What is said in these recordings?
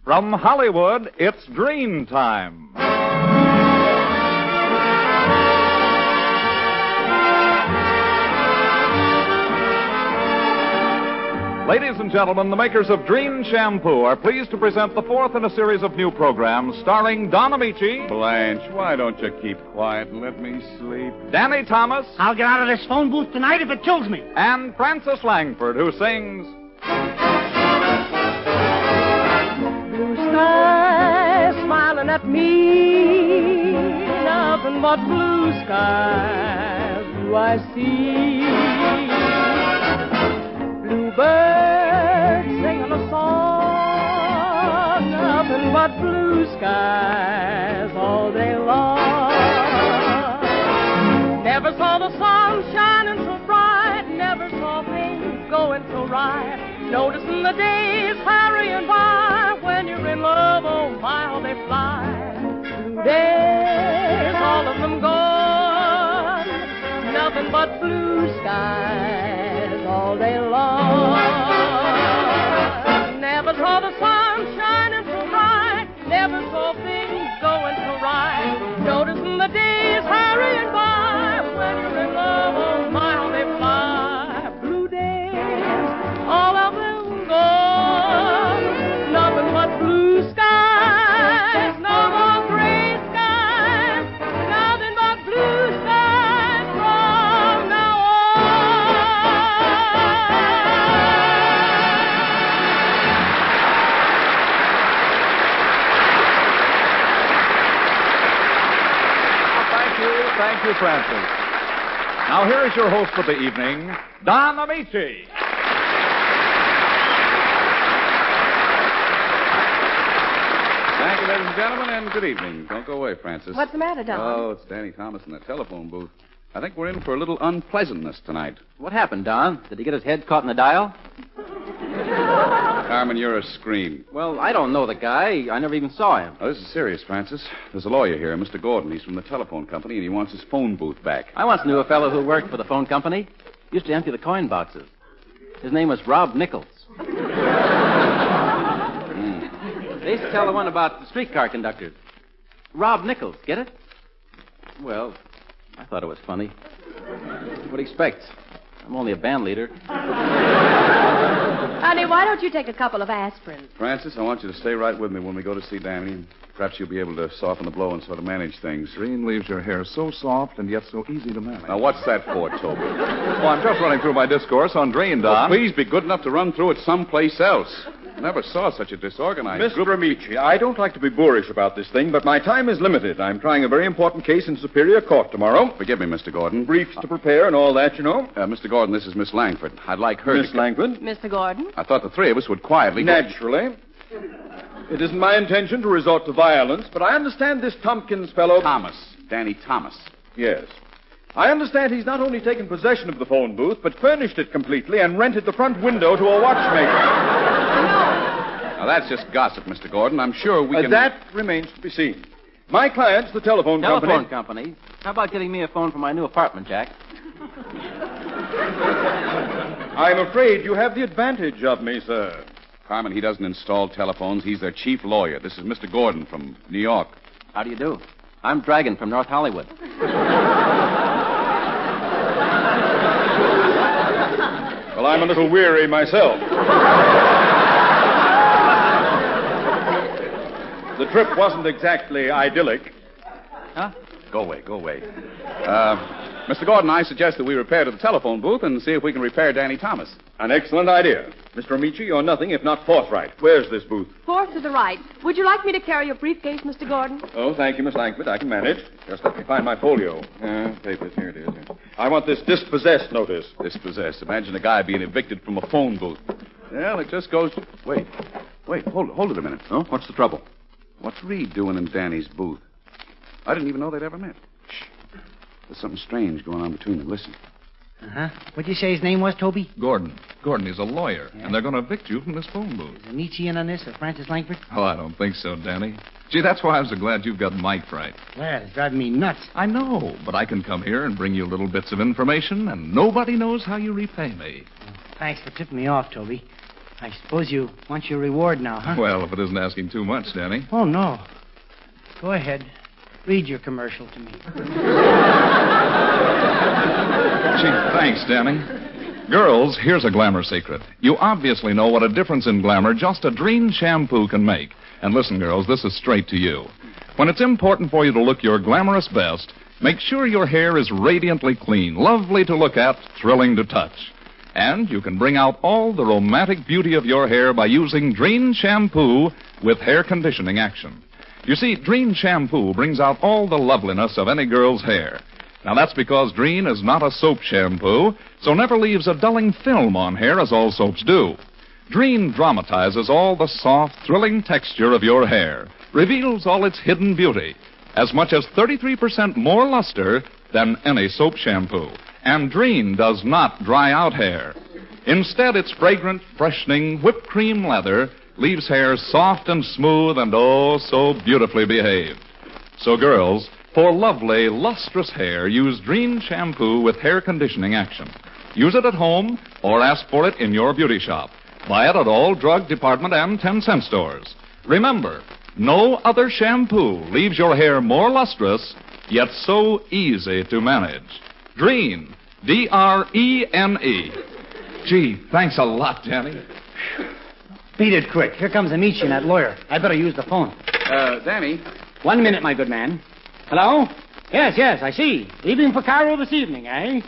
From Hollywood, it's Drene Time. Ladies and gentlemen, the makers of Drene Shampoo are pleased to present the fourth in a series of new programs starring Don Ameche, Blanche, why don't you keep quiet and let me sleep? Danny Thomas, I'll get out of this phone booth tonight if it kills me. and Frances Langford, who sings... Blue skies smiling at me, nothing but blue skies do I see. Bluebirds singing a song, nothing but blue skies all day long. Never saw the sun shining so bright, never saw things going so right. Noticing the days hurrying by, when you're in love, oh my, how they fly. Blue days, all of them gone, nothing but blue skies all day long. Never saw the sun shining so bright, never saw things going so right. Noticing the days hurrying by, when you're in love, oh my, how they fly. Blue days, all of them gone, nothing but blue skies, no more gray skies, nothing but blue skies from now Thank you, Francis. Now, here is your host for the evening, Don Ameche. Thank you, ladies and gentlemen, and good evening. Don't go away, Francis. What's the matter, Don? Oh, it's Danny Thomas in the telephone booth. I think we're in for a little unpleasantness tonight. What happened, Don? Did he get his head caught in the dial? Carmen, you're a scream. Well, I don't know the guy. I never even saw him. Oh, this is serious, Francis. There's a lawyer here, Mr. Gordon. He's from the telephone company, and he wants his phone booth back. I once knew a fellow who worked for the phone company. Used to empty the coin boxes. His name was Rob Nichols. They used to tell the one about the streetcar conductors. Rob Nichols, get it? Well, I thought it was funny. What do you expect? I'm only a band leader. Honey, why don't you take a couple of aspirin? Francis, I want you to stay right with me when we go to see Danny. Perhaps you'll be able to soften the blow and sort of manage things. Drene leaves your hair so soft and yet so easy to manage. Now, what's that for, Toby? Well, I'm just running through my discourse on Drene, Don. Please be good enough to run through it someplace else. I never saw such a disorganized Mr. Ameche, I don't like to be boorish about this thing, but my time is limited. I'm trying a very important case in Superior Court tomorrow. Forgive me, Mr. Gordon. Briefs to prepare and all that, you know. Mr. Gordon, this is Miss Langford. I'd like her Miss to... Langford? Mr. Gordon? I thought the three of us would quietly... Naturally. It isn't my intention to resort to violence, but I understand this Tompkins fellow... Thomas. Danny Thomas. Yes. I understand he's not only taken possession of the phone booth, but furnished it completely and rented the front window to a watchmaker. Now, that's just gossip, Mr. Gordon. I'm sure we can... That remains to be seen. My client's the telephone company. Telephone company? How about getting me a phone for my new apartment, Jack? I'm afraid you have the advantage of me, sir. Carmen, he doesn't install telephones. He's their chief lawyer. This is Mr. Gordon from New York. How do you do? I'm Dragon from North Hollywood. Well, I'm a little weary myself. The trip wasn't exactly idyllic. Huh? Go away, go away. Mr. Gordon, I suggest that we repair to the telephone booth and see if we can repair Danny Thomas. An excellent idea. Mr. Ameche, you're nothing if not forthright. Where's this booth? Fourth to the right. Would you like me to carry your briefcase, Mr. Gordon? Oh, thank you, Miss Langford. I can manage. Just let me find my folio. Papers. Here it is. I want this dispossessed notice. Dispossessed. Imagine a guy being evicted from a phone booth. Well, it just goes... Wait, hold it a minute. Oh, what's the trouble? What's Reed doing in Danny's booth? I didn't even know they'd ever met. Shh. There's something strange going on between them. Listen. Uh-huh. What'd you say his name was, Toby? Gordon. Gordon is a lawyer, and they're going to evict you from this phone booth. Is Ameche in on this, or Francis Langford? Oh, I don't think so, Danny. Gee, that's why I'm so glad you've got Mike right. Well, it's driving me nuts. I know, but I can come here and bring you little bits of information, and nobody knows how you repay me. Thanks for tipping me off, Toby. I suppose you want your reward now, huh? Well, if it isn't asking too much, Danny. Oh, no. Go ahead. Read your commercial to me. Gee, thanks, Danny. Girls, here's a glamour secret. You obviously know what a difference in glamour just a Drene shampoo can make. And listen, girls, this is straight to you. When it's important for you to look your glamorous best, make sure your hair is radiantly clean, lovely to look at, thrilling to touch. And you can bring out all the romantic beauty of your hair by using Drene Shampoo with hair conditioning action. You see, Drene Shampoo brings out all the loveliness of any girl's hair. Now, that's because Drene is not a soap shampoo, so never leaves a dulling film on hair as all soaps do. Drene dramatizes all the soft, thrilling texture of your hair, reveals all its hidden beauty, as much as 33% more luster than any soap shampoo. And Drene does not dry out hair. Instead, its fragrant, freshening, whipped cream leather leaves hair soft and smooth and oh, so beautifully behaved. So, girls, for lovely, lustrous hair, use Drene Shampoo with hair conditioning action. Use it at home or ask for it in your beauty shop. Buy it at all drug department and 10-cent stores. Remember, no other shampoo leaves your hair more lustrous, yet so easy to manage. Drene, D-R-E-N-E. Gee, thanks a lot, Danny. Beat it quick. Here comes Ameche and that lawyer. I better use the phone. Danny. 1 minute, my good man. Hello? Yes, I see. Leaving for Cairo this evening, eh?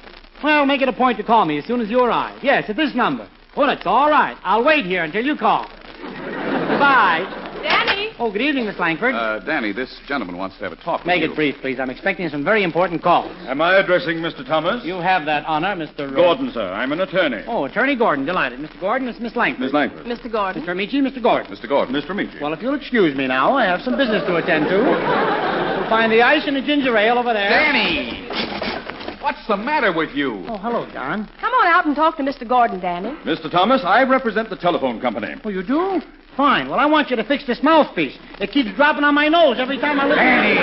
Well, make it a point to call me as soon as you arrive. Yes, at this number. Well, it's all right. I'll wait here until you call. Goodbye. Danny! Oh, good evening, Miss Langford. Danny, this gentleman wants to have a talk with Make you. it brief, please. I'm expecting some very important calls. Am I addressing Mr. Thomas? You have that honor, Mr. Gordon, sir. I'm an attorney. Oh, Attorney Gordon. Delighted. Mr. Gordon, it's Miss Langford. Miss Langford. Mr. Gordon. Mr. Ameche, Mr. Gordon. Mr. Gordon. Mr. Ameche. Well, if you'll excuse me now, I have some business to attend to. You'll find the ice and the ginger ale over there. Danny! What's the matter with you? Oh, hello, Don. Come on out and talk to Mr. Gordon, Danny. Mr. Thomas, I represent the telephone company. Oh, you do? Fine. Well, I want you to fix this mouthpiece. It keeps dropping on my nose every time I look. Danny!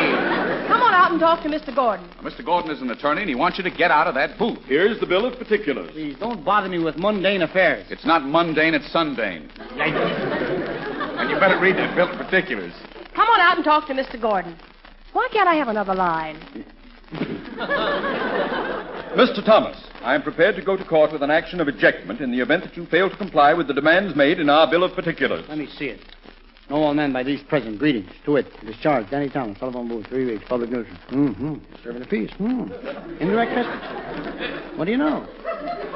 Come on out and talk to Mr. Gordon. Mr. Gordon is an attorney, and he wants you to get out of that booth. Here's the bill of particulars. Please, don't bother me with mundane affairs. It's not mundane, it's sundane. And you better read that bill of particulars. Come on out and talk to Mr. Gordon. Why can't I have another line? Mr. Thomas, I am prepared to go to court with an action of ejectment in the event that you fail to comply with the demands made in our bill of particulars. Let me see it. Know all men by these present. Greetings. To it. Discharged. Danny Thomas. Telephone booth. 3 weeks. Public nuisance. Serving a peace. Indirect message. What do you know?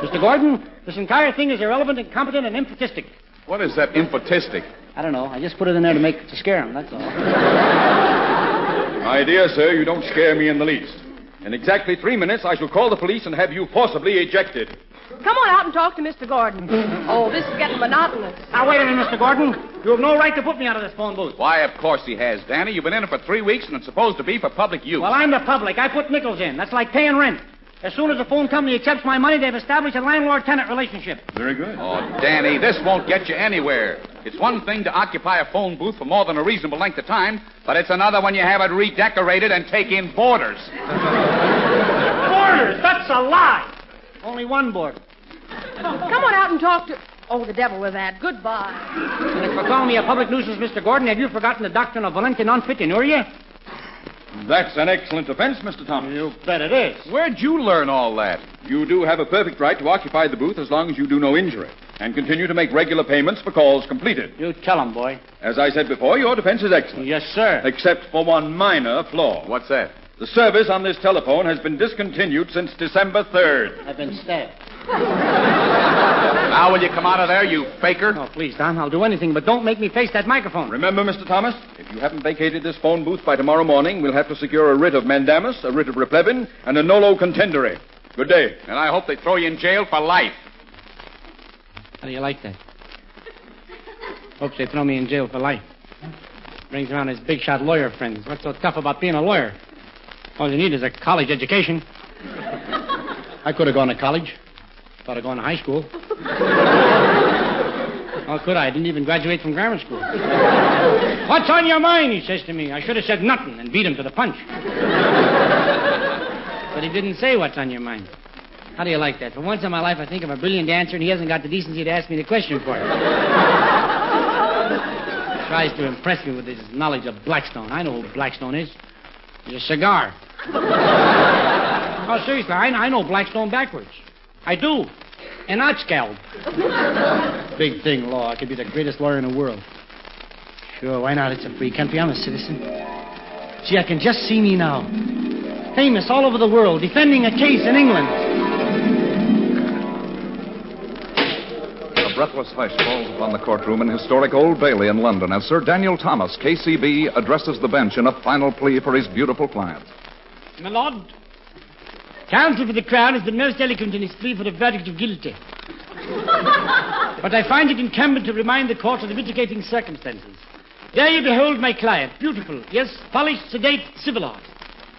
Mr. Gordon, this entire thing is irrelevant, incompetent, and impotistic. What is that impotistic? I don't know. I just put it in there to scare him. That's all. My dear sir, you don't scare me in the least. In exactly 3 minutes, I shall call the police and have you forcibly ejected. Come on out and talk to Mr. Gordon. Oh, this is getting monotonous. Now, wait a minute, Mr. Gordon. You have no right to put me out of this phone booth. Why, of course he has, Danny. You've been in it for 3 weeks, and it's supposed to be for public use. Well, I'm the public. I put nickels in. That's like paying rent. As soon as the phone company accepts my money, they've established a landlord-tenant relationship. Very good. Oh, Danny, this won't get you anywhere. It's one thing to occupy a phone booth for more than a reasonable length of time, but it's another when you have it redecorated and take in boarders. Boarders? That's a lie. Only one boarder. Come on out and talk to... Oh, the devil with that. Goodbye. And if you call me a public nuisance, Mr. Gordon, have you forgotten the doctrine of volente non fit inuria? That's an excellent offense, Mr. Thomas. You bet it is. Where'd you learn all that? You do have a perfect right to occupy the booth as long as you do no injury and continue to make regular payments for calls completed. You tell him, boy. As I said before, your defense is excellent. Yes, sir. Except for one minor flaw. What's that? The service on this telephone has been discontinued since December 3rd. I've been stabbed. Now will you come out of there, you faker? Oh, please, Don. I'll do anything, but don't make me face that microphone. Remember, Mr. Thomas, if you haven't vacated this phone booth by tomorrow morning, we'll have to secure a writ of mandamus, a writ of replevin, and a nolo contendere. Good day. And I hope they throw you in jail for life. How do you like that? Hopes they throw me in jail for life. Brings around his big shot lawyer friends. What's so tough about being a lawyer? All you need is a college education. I could have gone to college. Thought of going to high school. How could I? I didn't even graduate from grammar school. What's on your mind, he says to me. I should have said nothing and beat him to the punch. But he didn't say what's on your mind. How do you like that? For once in my life, I think of a brilliant answer, and he hasn't got the decency to ask me the question for it. Tries to impress me with his knowledge of Blackstone. I know who Blackstone is. He's a cigar. Oh, seriously, I know Blackstone backwards. I do. And not scalp. Big thing, law. I could be the greatest lawyer in the world. Sure, why not? It's a free country. I'm a citizen. Gee, I can just see me now. Famous all over the world, defending a case in England. A breathless hush falls upon the courtroom in historic Old Bailey in London as Sir Daniel Thomas, KCB, addresses the bench in a final plea for his beautiful client. My lord, counsel for the Crown has been most eloquent in his plea for a verdict of guilty. But I find it incumbent to remind the court of the mitigating circumstances. There you behold my client, beautiful, yes, polished, sedate, civilized.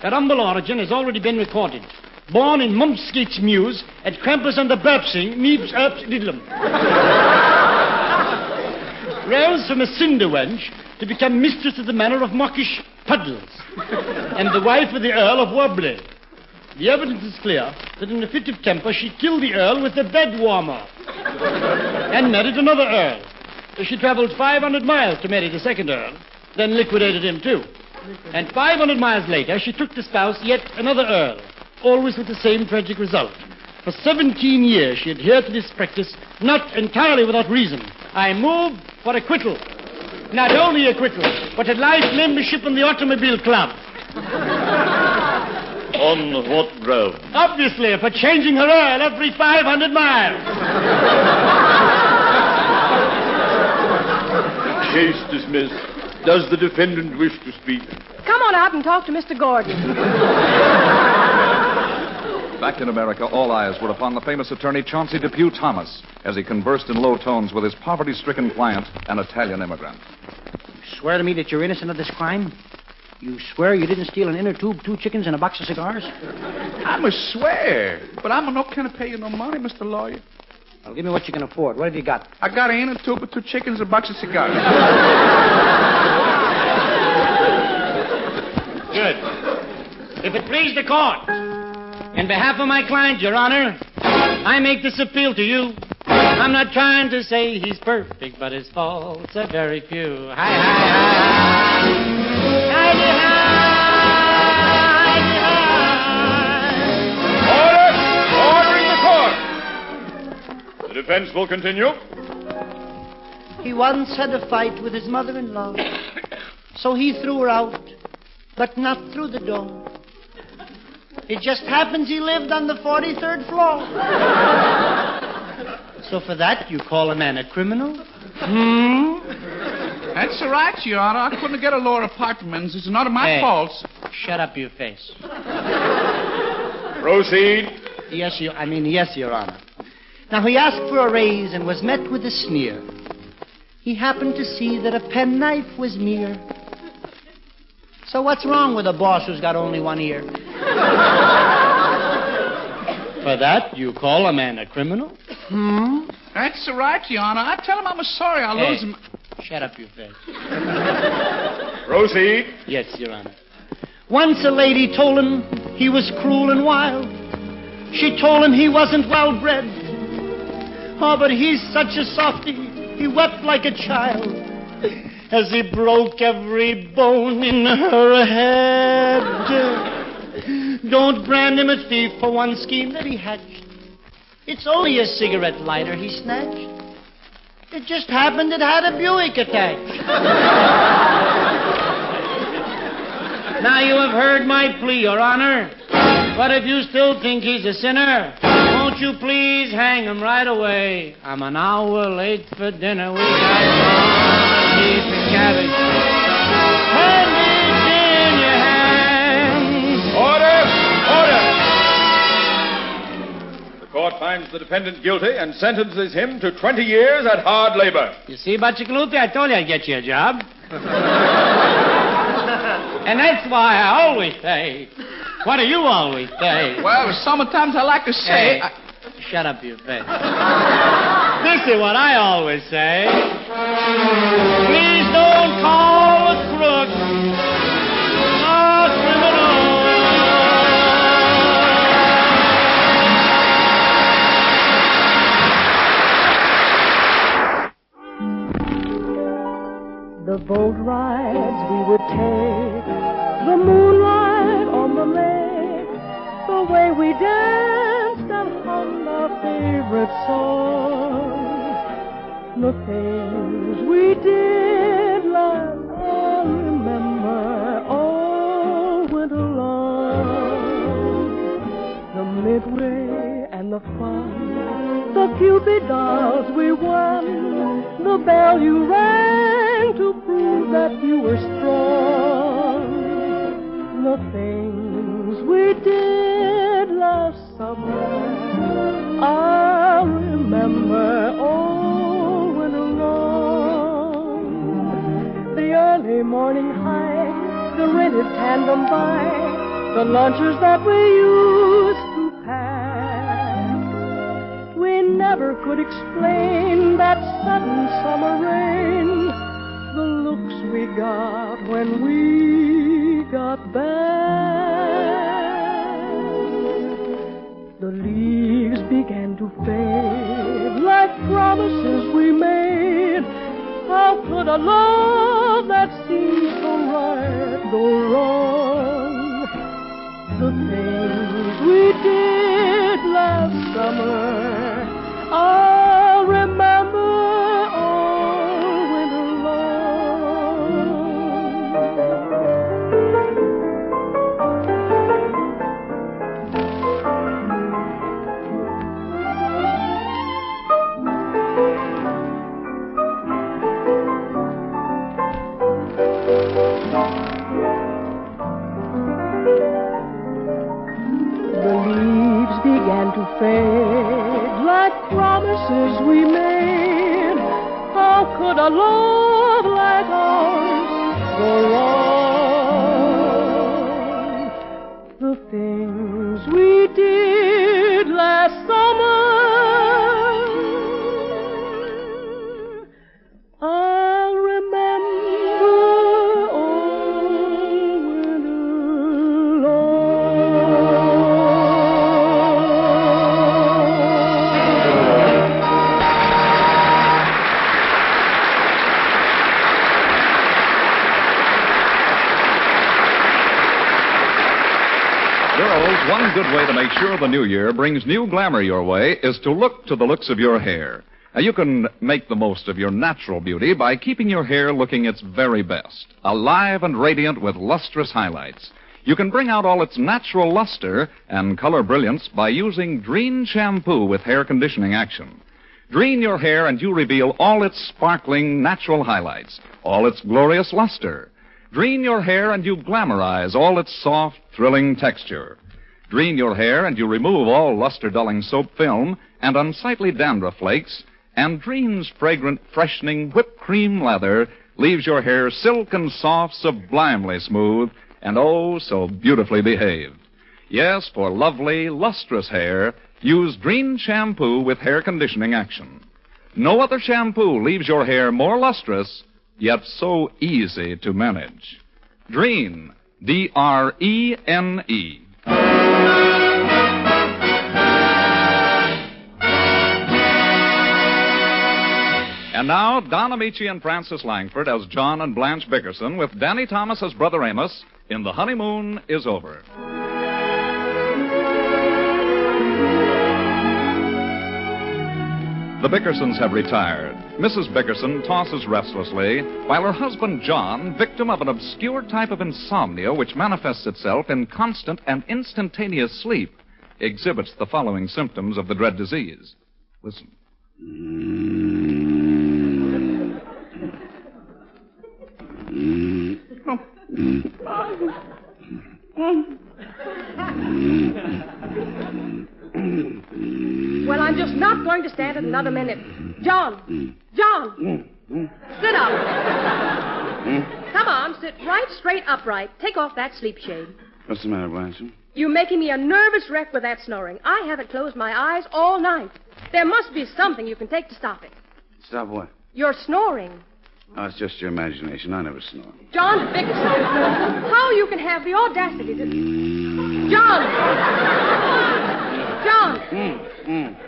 Her humble origin has already been recorded. Born in Mumpskeets Mews at Krampus on the Burpsing, Neeps, Erps, Diddlem. Rose from a cinder wench to become mistress of the manor of Mockish Puddles and the wife of the Earl of Wobley. The evidence is clear that in a fit of temper she killed the Earl with a bed warmer and married another Earl. She traveled 500 miles to marry the second Earl, then liquidated him too. And 500 miles later, she took to spouse yet another Earl, always with the same tragic result. For 17 years, she adhered to this practice, not entirely without reason. I move for acquittal. Not only acquittal, but a life membership in the Automobile Club. On what ground? Obviously, for changing her Earl every 500 miles. Case dismissed. Does the defendant wish to speak? Come on out and talk to Mr. Gordon. Back in America, all eyes were upon the famous attorney Chauncey Depew Thomas as he conversed in low tones with his poverty-stricken client, an Italian immigrant. You swear to me that you're innocent of this crime? You swear you didn't steal an inner tube, 2 chickens, and a box of cigars? I'm a swear, but I'm not going to pay you no money, Mr. Lawyer. Well, give me what you can afford. What have you got? I got an inner tube with 2 chickens and a box of cigars. Good. If it please the court, in behalf of my client, Your Honor, I make this appeal to you. I'm not trying to say he's perfect, but his faults are very few. Hi, hi, hi. Order! Order in the court! The defense will continue. He once had a fight with his mother-in-law, so he threw her out, but not through the door. It just happens he lived on the 43rd floor. So for that, you call a man a criminal? That's all right, Your Honor. I couldn't get a lower apartment. It's not my fault. Shut up, your face. Proceed. Yes, Your Honor. Now, he asked for a raise and was met with a sneer. He happened to see that a penknife was near. So what's wrong with a boss who's got only one ear? For that, you call a man a criminal? That's all right, Your Honor. I tell him I'm sorry. I'll lose him. Shut up, your face. Proceed. Yes, Your Honor. Once a lady told him he was cruel and wild. She told him he wasn't well bred. Oh, but he's such a softy. He wept like a child as he broke every bone in her head. Don't brand him a thief for one scheme that he hatched. It's only a cigarette lighter he snatched. It just happened it had a Buick attached. Now you have heard my plea, Your Honor. But if you still think he's a sinner, won't you please hang him right away? I'm an hour late for dinner. We got beef and cabbage. Hand it in your hand. Order! Order! The court finds the defendant guilty and sentences him to 20 years at hard labor. You see, Butchikalupi, I told you I'd get you a job. And that's why I always say, what do you always say? Well, sometimes I like to say... Hey, shut up, you face. This is what I always say. Please don't call a crook a criminal. The rides we would take, the moonlight on the lake, the way we danced and hummed our favorite songs, the things we did last, I'll remember all winter long. The midway and the fun, the Cupid dolls we won, the bell you rang to prove that you were strong, the things we did last summer, I'll remember all winter long. The early morning hike, the rented tandem bike, the lunches that we used to pack. We never could explain that sudden summer rain, the looks we got when we got back. The leaves began to fade like promises we made. How could a love that seemed so right go wrong? The things we did last summer, I'll remember all winter The leaves began to fade like promises we made. How could a love like ours go wrong? The things we did last summer, I'll remember all winter Girls, one good way to make sure the new year brings new glamour your way is to look to the looks of your hair. Now, you can make the most of your natural beauty by keeping your hair looking its very best, alive and radiant with lustrous highlights. You can bring out all its natural luster and color brilliance by using Drene Shampoo with hair conditioning action. Drene your hair and you reveal all its sparkling natural highlights, all its glorious luster. Drene your hair and you glamorize all its soft, thrilling texture. Drene your hair and you remove all luster-dulling soap film and unsightly dandruff flakes, and Drene's fragrant, freshening whipped cream lather leaves your hair silken soft, sublimely smooth, and oh, so beautifully behaved. Yes, for lovely, lustrous hair, use Drene Shampoo with hair conditioning action. No other shampoo leaves your hair more lustrous, yet so easy to manage. Drene, D-R-E-N-E. And now, Don Ameche and Frances Langford as John and Blanche Bickerson with Danny Thomas as Brother Amos in The Honeymoon is Over. The Bickersons have retired. Mrs. Bickerson tosses restlessly, while her husband John, victim of an obscure type of insomnia which manifests itself in constant and instantaneous sleep, exhibits the following symptoms of the dread disease. Listen. Well, I'm just not going to stand it another minute. John! John! Sit up. Come on, sit right straight upright. Take off that sleep shade. What's the matter, Blanche? You're making me a nervous wreck with that snoring. I haven't closed my eyes all night. There must be something you can take to stop it. Stop what? You're snoring. Oh, it's just your imagination. I never snore. John Bickerson, how you can have the audacity to... John! John!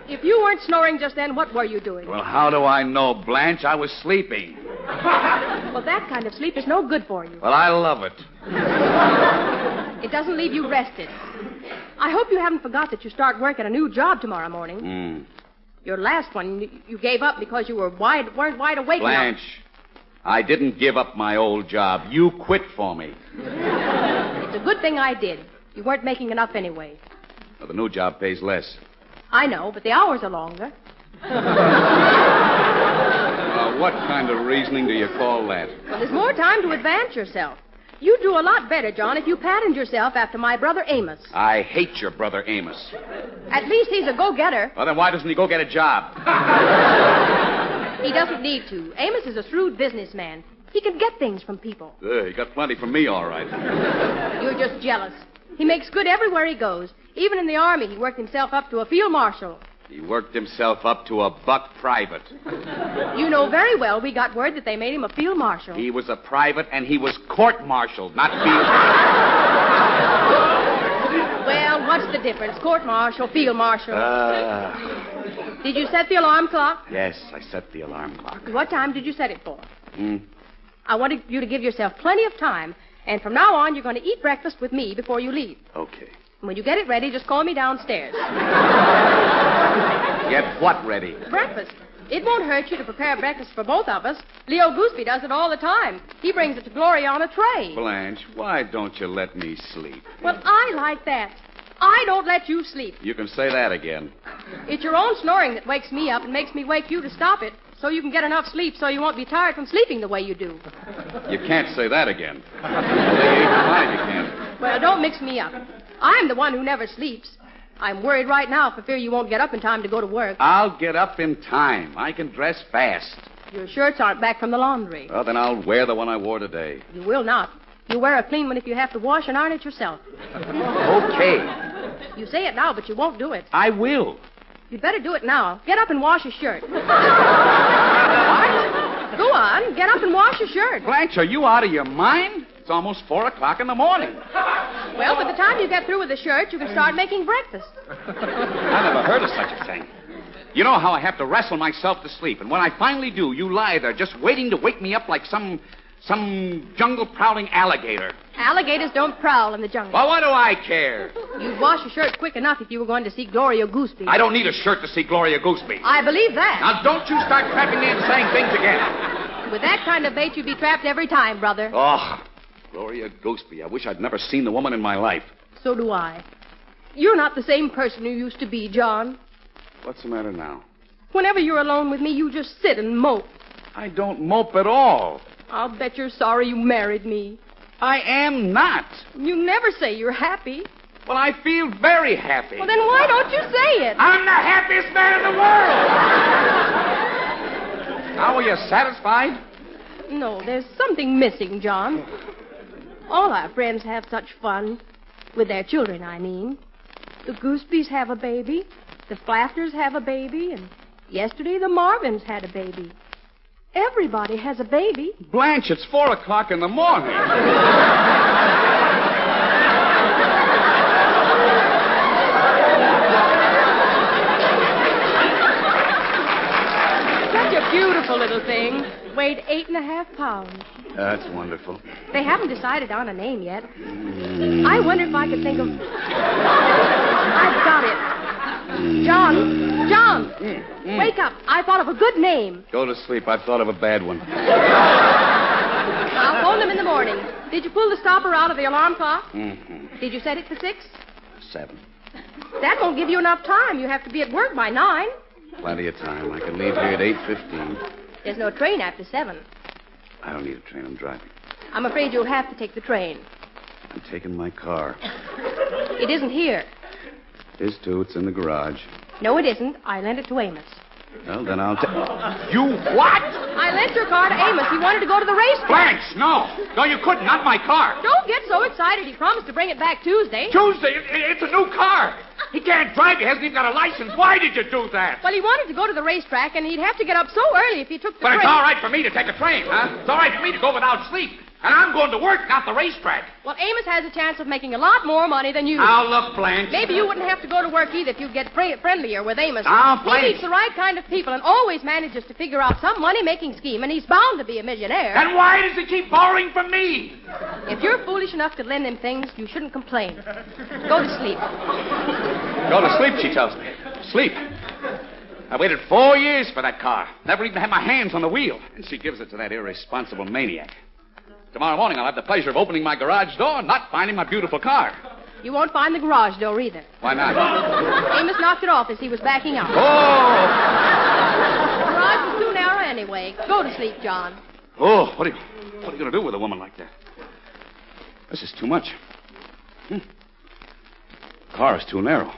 If you weren't snoring just then, what were you doing? Well, how do I know, Blanche? I was sleeping. Well, that kind of sleep is no good for you. Well, I love it. It doesn't leave you rested. I hope you haven't forgot that you start work at a new job tomorrow morning. Your last one, you gave up because you weren't wide awake Blanche, I didn't give up my old job. You quit for me. It's a good thing I did. You weren't making enough anyway. Well, the new job pays less. I know, but the hours are longer. What kind of reasoning do you call that? Well, there's more time to advance yourself. You'd do a lot better, John, if you patterned yourself after my brother Amos. I hate your brother Amos. At least he's a go-getter. Well, then why doesn't he go get a job? He doesn't need to. Amos is a shrewd businessman. He can get things from people. He got plenty from me, all right. You're just jealous. He makes good everywhere he goes. Even in the Army, he worked himself up to a field marshal. He worked himself up to a buck private. You know very well we got word that they made him a field marshal. He was a private, and he was court-martialed, not field. Well, what's the difference? Court-martial, field marshal. Did you set the alarm clock? Yes, I set the alarm clock. What time did you set it for? I wanted you to give yourself plenty of time, and from now on, you're going to eat breakfast with me before you leave. Okay. When you get it ready, just call me downstairs. Get what ready? Breakfast. It won't hurt you to prepare breakfast for both of us. Leo Gooseby does it all the time. He brings it to Gloria on a tray. Blanche, why don't you let me sleep? Well, I like that. I don't let you sleep. You can say that again. It's your own snoring that wakes me up and makes me wake you to stop it, so you can get enough sleep so you won't be tired from sleeping the way you do. You can't say that again. You can't. Well, don't mix me up. I'm the one who never sleeps. I'm worried right now for fear you won't get up in time to go to work. I'll get up in time. I can dress fast. Your shirts aren't back from the laundry. Well, then I'll wear the one I wore today. You will not. You wear a clean one if you have to wash and iron it yourself. Okay. You say it now, but you won't do it. I will. You'd better do it now. Get up and wash your shirt. What? Go on. Get up and wash your shirt. Blanche, are you out of your mind? It's almost 4 o'clock in the morning. Well, by the time you get through with the shirt, you can start making breakfast. I never heard of such a thing. You know how I have to wrestle myself to sleep, and when I finally do, you lie there just waiting to wake me up like some jungle-prowling alligator. Alligators don't prowl in the jungle. Well, what do I care? You'd wash your shirt quick enough if you were going to see Gloria Gooseby. I don't need a shirt to see Gloria Gooseby. I believe that. Now, don't you start trapping me and saying things again. With that kind of bait, you'd be trapped every time, brother. Oh, Gloria Gooseby. I wish I'd never seen the woman in my life. So do I. You're not the same person you used to be, John. What's the matter now? Whenever you're alone with me, you just sit and mope. I don't mope at all. I'll bet you're sorry you married me. I am not. You never say you're happy. Well, I feel very happy. Well, then why don't you say it? I'm the happiest man in the world. Now, are you satisfied? No, there's something missing, John. All our friends have such fun. With their children, I mean. The Goosebeys have a baby. The Flafters have a baby. And yesterday, the Marvins had a baby. Everybody has a baby. Blanche, it's 4 o'clock in the morning. Such a beautiful little thing. Weighed 8.5 pounds. That's wonderful. They haven't decided on a name yet. I wonder if I could think of... I've got it. John, wake up. I thought of a good name. Go to sleep. I've thought of a bad one. I'll phone them in the morning. Did you pull the stopper out of the alarm clock? Mm-hmm. Did you set it for 6? 7. That won't give you enough time. You have to be at work by 9. Plenty of time. I can leave here at 8:15. There's no train after 7. I don't need a train. I'm driving. I'm afraid you'll have to take the train. I'm taking my car. It isn't here. It is, too. It's in the garage. No, it isn't. I lent it to Amos. Well, then I'll take... You what? I lent your car to Amos. He wanted to go to the racetrack. Blanche, no. No, you couldn't. Not my car. Don't get so excited. He promised to bring it back Tuesday. Tuesday? It's a new car. He can't drive. He hasn't even got a license. Why did you do that? Well, he wanted to go to the racetrack, and he'd have to get up so early if he took the But train. it's all right for me to take a train, huh? It's all right for me to go without sleep. And I'm going to work, not the racetrack. Well, Amos has a chance of making a lot more money than you. Now, look, Blanche. Maybe you wouldn't have to go to work either if you get friendlier with Amos. Now, He Blanche. meets the right kind of people and always manages to figure out some money-making scheme, and he's bound to be a millionaire. Then why does he keep borrowing from me? If you're foolish enough to lend him things, you shouldn't complain. Go to sleep. Go to sleep, she tells me. Sleep. I waited 4 years for that car. Never even had my hands on the wheel. And she gives it to that irresponsible maniac. Tomorrow morning, I'll have the pleasure of opening my garage door and not finding my beautiful car. You won't find the garage door either. Why not? Amos knocked it off as he was backing out. Oh! The garage was too narrow anyway. Go to sleep, John. Oh, what are you going to do with a woman like that? This is too much. The car is too narrow.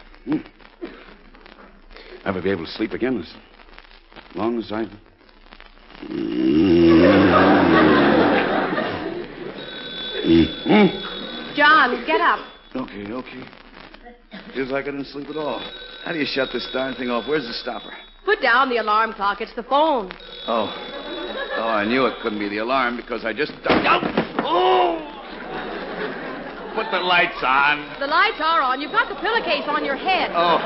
Never be able to sleep again as long as I... John, get up. Okay. Feels like I didn't sleep at all. How do you shut this darn thing off? Where's the stopper? Put down the alarm clock. It's the phone. Oh, I knew it couldn't be the alarm because I just... Oh! Put the lights on. The lights are on. You've got the pillowcase on your head. Oh.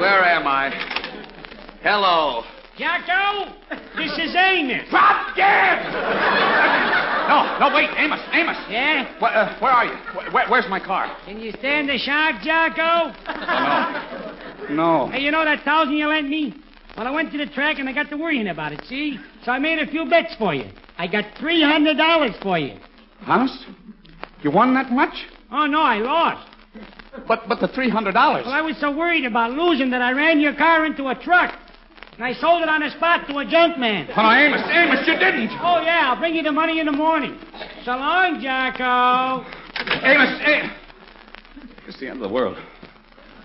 Where am I? Hello. Jacko, this is Amos. Drop dead! No, wait, Amos. Yeah? Where are you? Where's my car? Can you stand the shock, Jacko? No. Hey, you know that $1,000 you lent me? Well, I went to the track and I got to worrying about it, see? So I made a few bets for you. I got $300 for you. Honest? You won that much? Oh, no, I lost. But the $300. Well, I was so worried about losing that I ran your car into a truck. And I sold it on the spot to a junk man. Oh, no, Amos, you didn't. Oh, yeah, I'll bring you the money in the morning. So long, Jacko. Amos. It's the end of the world.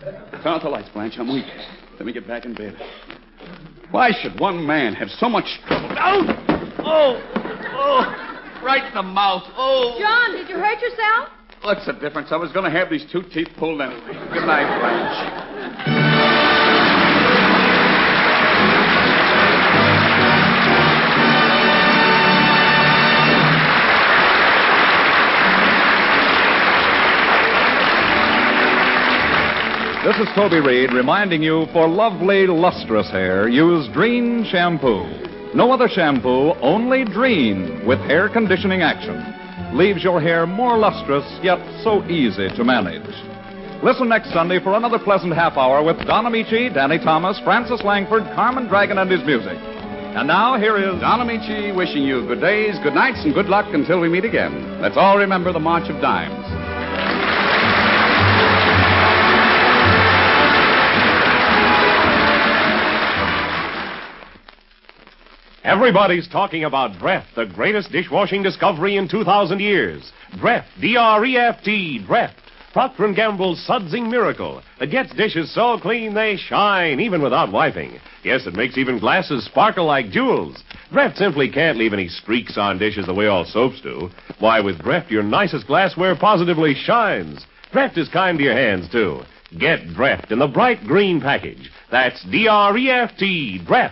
Turn out the lights, Blanche. I'm weak. Let me get back in bed. Why should one man have so much trouble? Oh! Right in the mouth. Oh! John, did you hurt yourself? What's the difference? I was going to have these 2 teeth pulled anyway. Good night, Blanche. This is Toby Reed reminding you, for lovely, lustrous hair, use Drene Shampoo. No other shampoo, only Drene, with hair conditioning action. Leaves your hair more lustrous, yet so easy to manage. Listen next Sunday for another pleasant half hour with Don Ameche, Danny Thomas, Francis Langford, Carmen Dragon, and his music. And now, here is Don Ameche wishing you good days, good nights, and good luck until we meet again. Let's all remember the March of Dimes. Everybody's talking about Dreft, the greatest dishwashing discovery in 2,000 years. Dreft, D-R-E-F-T, Dreft. Procter & Gamble's sudsing miracle that gets dishes so clean they shine even without wiping. Yes, it makes even glasses sparkle like jewels. Dreft simply can't leave any streaks on dishes the way all soaps do. Why, with Dreft, your nicest glassware positively shines. Dreft is kind to your hands, too. Get Dreft in the bright green package. That's D-R-E-F-T, Dreft.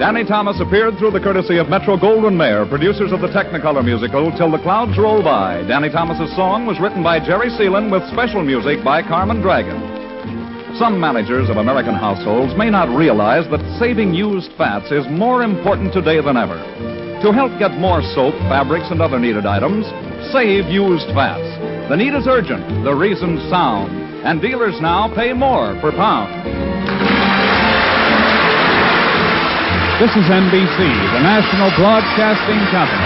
Danny Thomas appeared through the courtesy of Metro-Goldwyn-Mayer, producers of the Technicolor musical Till the Clouds Roll By. Danny Thomas's song was written by Jerry Seelan with special music by Carmen Dragon. Some managers of American households may not realize that saving used fats is more important today than ever. To help get more soap, fabrics, and other needed items, save used fats. The need is urgent, the reason's sound, and dealers now pay more per pound. This is NBC, the national broadcasting company.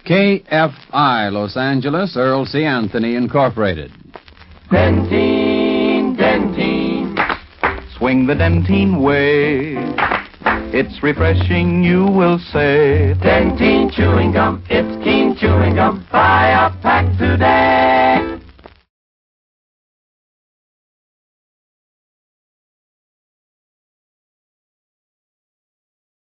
KFI, Los Angeles, Earl C. Anthony, Incorporated. Dentine. Swing the Dentine way. It's refreshing, you will say. Dentine chewing gum, it's keen chewing gum.